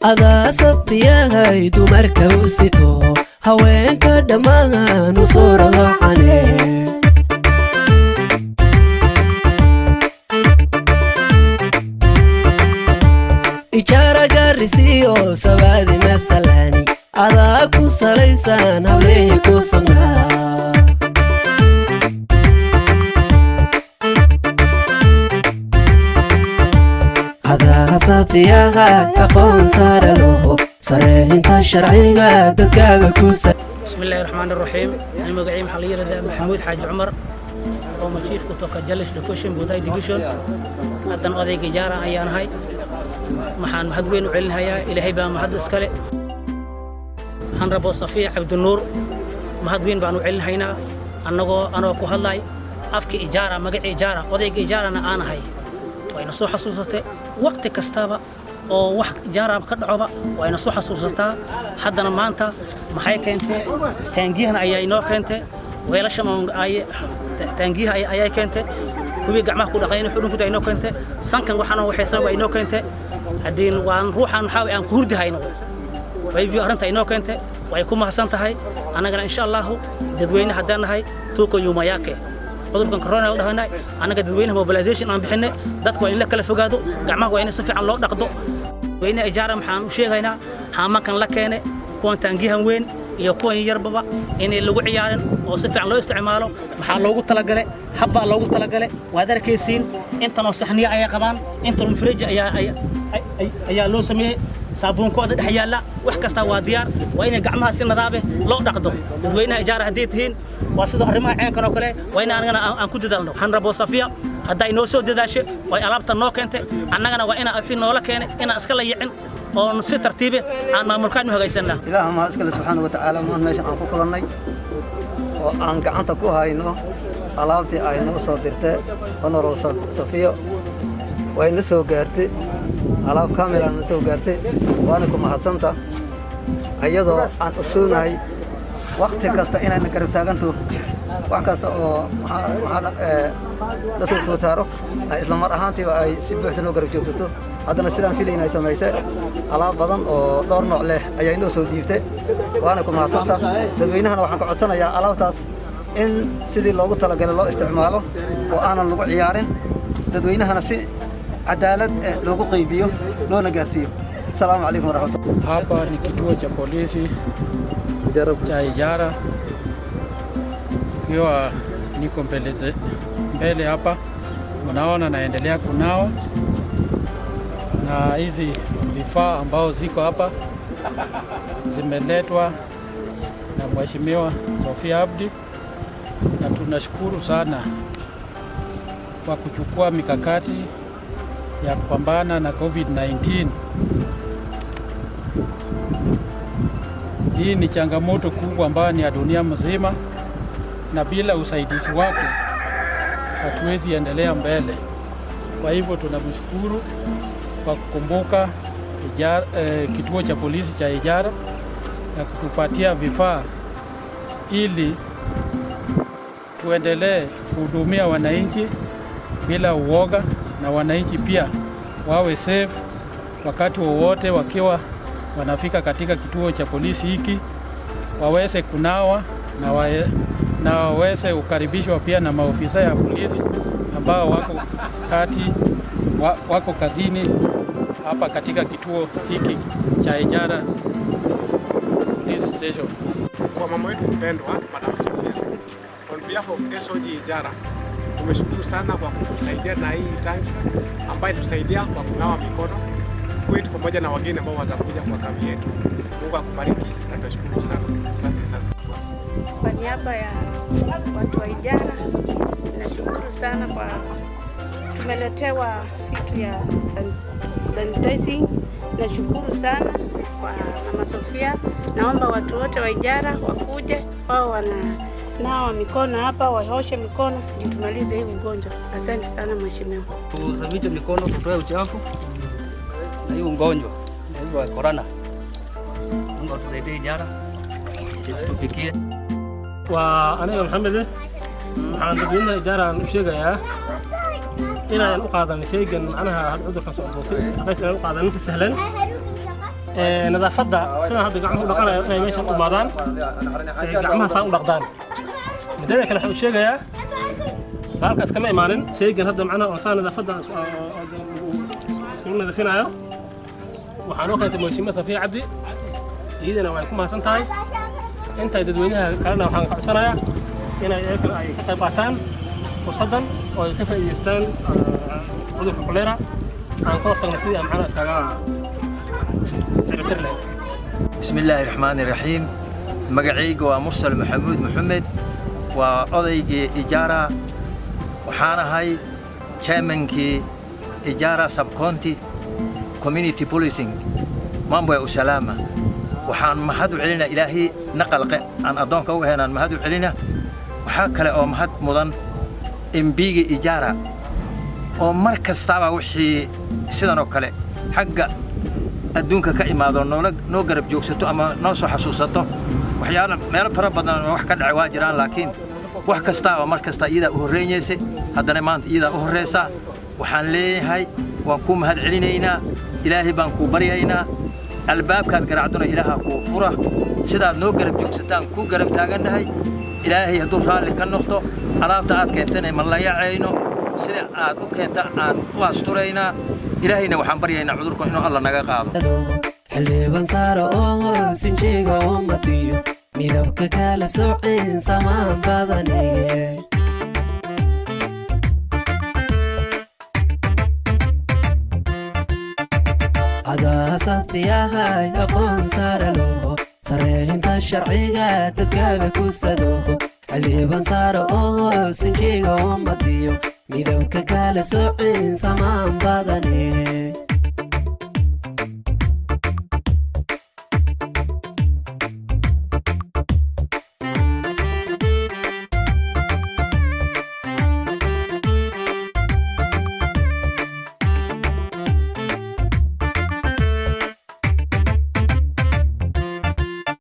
أذا صفياي دمرك وستو هوينك دمان وصور ضحني إجارة قرسيو سوادي مثلاني أذاكو سليسان هوليكو صنع هذا صفيها يقون صار له صريح الشرعي قد كوسا. بسم الله الرحمن الرحيم. أنا مقعي محلية محمود حاج عمر وما شيف كتوكا جلش لكوشن بوداي ديفيشن هذا نقضي جارة أيان هاي محن محدوين وعلن هيا إلى هيبة محد إسكالي هنربو صفية عبد النور محدوين بانو علن هينا أنا كهلاي أفكي إجارة مقعي إجارة قضي إجارة أنا هاي وين سو حسوسته وقت كستابا oo wax jaarab ka dhacoba wayna soo xasuusataa haddana maanta maxay keentay taangiyahan ayaa inoo keentay weelashan ay taangiyaha ayaa keentay kuwi gacmaha ku dhaqayna xudunkuda inoo keentay sankan waxay sabab inoo keentay hadii waan ruuxan xawi aan ku hurdahayno way arrinta inoo keentay way ku mahadsan tahay anagana insha Allah dadweyne haddaan nahay tuuko yumayake cudurkan corona la dhahanay anaga dadweynaha mobilization aan bixinay dadku waa in la kala fogaado gacmaha waa in si fiican loo dhaqdo wayna ijaara maxaan u sheegaynaa haamankan la keenay kuwan taangihan weyn iyo kuwan yarbaba in lagu ciyaarin oo si fiican loo isticmaalo maxaa loogu talagalay habba loogu talagalay waa darkaysiin inta noo saxniya ay qabaan inta fridge ayaa loo sameeyay saabuun kooda dhex yaala wax kasta waa diyaar waa in gacmaha si nadaab loo dhaqdo dadweynaha ijaara hadii tihiin waa sida arrimaha ceenkan oo kale waa in aan ku dadaalno han rabo safiya hadda inoo soo dadaashay way alaabta noo keentay annagana waa ina afin noola keenay ina iska la yicin oo si tartiib aan maamulkaan u hagaajinaa ilaaha ma iska subhanahu wa ta'ala ma meeshan aan ku kulannay oo aan gacanta ku hayno alaabtii ay noo soo dirtay honorable safiya way na soo gaartay alaab kaamil aan soo gaartay waana ku mahadsanta ayadoo aan ogsoonahay waqti kasta inaan garab taaganto wax kasta oo la soo fosaaro isla mar ahaantiiba ay si buuxda noo garab joogsato haddana sidaan filaynay samaysay alaab badan oo dhowr nooc leh ayaa inoo soo dhiibtay waana ku mahadsanta dadweynahana waxaan ka codsanayaa alaabtaas in sidii loogu talagalay loo isticmaalo oo aanan lagu ciyaarin dadweynahana si cadaalad loogu qaybiyo loona gaarsiiyo. Assalaamu alaykum warahmatullahi. Hapa ni kituo cha polisi cha Ijara. Kiwa niko mbele hapa unaona naendelea kunawa na hizi vifaa ambao ziko hapa zimeletwa na Mheshimiwa Sofia Abdi, na tunashukuru sana kwa kuchukua mikakati ya kupambana na COVID-19. Hii ni changamoto kubwa ambayo ni ya dunia mzima, na bila usaidizi wake hatuwezi endelea mbele. Kwa hivyo tunamshukuru kwa kukumbuka kituo cha polisi cha Ijara na kutupatia vifaa ili tuendelee kuhudumia wananchi bila uoga, na wananchi pia wawe safe wakati wowote wakiwa wanafika katika kituo cha polisi hiki, waweze kunawa na waweze kukaribishwa pia na maofisa ya polisi ambao wako kazini hapa katika kituo hiki cha Ijara Police Station. Kwa mama wetu mpendwa Madam Sofia, on behalf of SOG Ijara, tumeshukuru sana kwa kutusaidia na hii tangi ambayo tusaidia kwa kunawa mikono kwetu pamoja na wageni ambao watakuja kwa kambi yetu. Mungu akubariki na tunashukuru sana. Asante sana. Kwa niaba ya watu wa Ijara, nashukuru sana kwa tumeletewa vitu ya sanitizing. Nashukuru sana kwa Mama Sofia. Naomba watu wote wa Ijara wakuje, wao wananawa mikono hapa, waoshe mikono ili tumalize hii ugonjwa. Asante sana mheshimiwa. Tusafishe mikono, tutoe uchafu na hii ugonjwa wa corona. Mungu atusaidie Ijara isitufikie. Wa aniga Maxamed waxaan dadweynaha Ijara u sheegayaa inaan u qaadan shaygan macnaha cudurka soo doosay qays aan u qaadan si sahlan nadaafadda sidaan hadda gacmuhu dhaqanayo inay meeshan u imaadaan gacmaha saan u dhaqdaan midada kale waxaan u sheegayaa halkaas kama imaanin shaygan hadda macnaha oo saan nadaafadda isku nadiifinayo waxaan u keentay Mheshimiwa Safiya Cabdi iyadana way ku mahadsan tahay intay dadweynaha kalena waxaan ka codsanayaa inay ay ka qayb qaataan fursadan oo ay ka faa'iideystaan cudurka kolera aan ka hortagno sidii aan macnaha iskaga ciribtir lahayn. bismillaahi raxmaani raxiim magacayga waa Mursal Maxamuud Maxamed waa odaygii Ijara waxaan ahay chairmankii Ijara Sub-County Community Policing mambo ya usalama waxaan mahad u celinaa ilaahi naqalqe aan adoonka u ahaynaan mahad u celinaa waxa kale oo mahad mudan MPga Ijara oo mar kastaba wixii sidan oo kale xagga adduunka ka imaado noo garab joogsato ama noo soo xasuusato waxyaalo meel fara badan wax ka dhacay waa jiraan laakiin wax kasta oo mar kasta iyada u horeeyay haddana maanta iyada u horeysa waxaan leeyahay waan ku mahad celinaynaa ilaahi baan ku baryaynaa albaabkaad garaacdona ilaaha ku fura sidaad noo garab joogsataan ku garab taaganahay ilaahay hadduu raalli ka noqdo alaabta aad keentana ma la yaacayno sida aad u keenta aan u asturaynaa ilaahayna waxaan baryaynaa cudurka inuu alla naga qaado xildhibaan saaro oo sinjiga ummadiyo midabka kala soocin samaan badane safiyaha aqoon saara loo sareynta sharciga dadkaba ku sadooho xildhibaan saaro oo sinjiga ummadiyo midabka kala soocin samaan badane